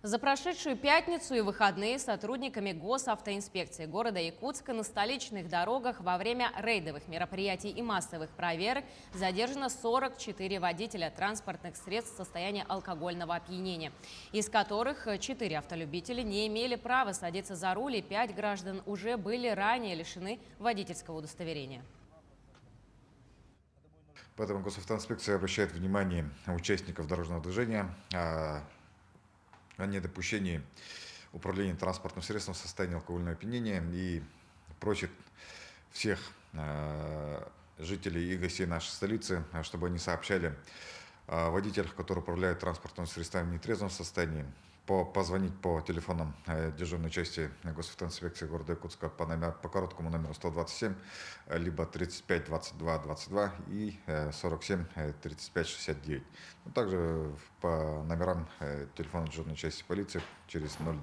За прошедшую пятницу и выходные сотрудниками госавтоинспекции города Якутска на столичных дорогах во время рейдовых мероприятий и массовых проверок задержано 44 водителя транспортных средств в состоянии алкогольного опьянения, из которых 4 автолюбителя не имели права садиться за руль, и 5 граждан уже были ранее лишены водительского удостоверения. Поэтому госавтоинспекция обращает внимание участников дорожного движения о недопущении управления транспортным средством в состоянии алкогольного опьянения и просит всех жителей и гостей нашей столицы, чтобы они сообщали о водителях, которые управляют транспортными средствами в нетрезвом состоянии, позвонить по телефонам дежурной части госавтоинспекции города Якутска по короткому номеру 127, либо 35 22 22 и 47 35 69. Также по номерам телефона дежурной части полиции через 02.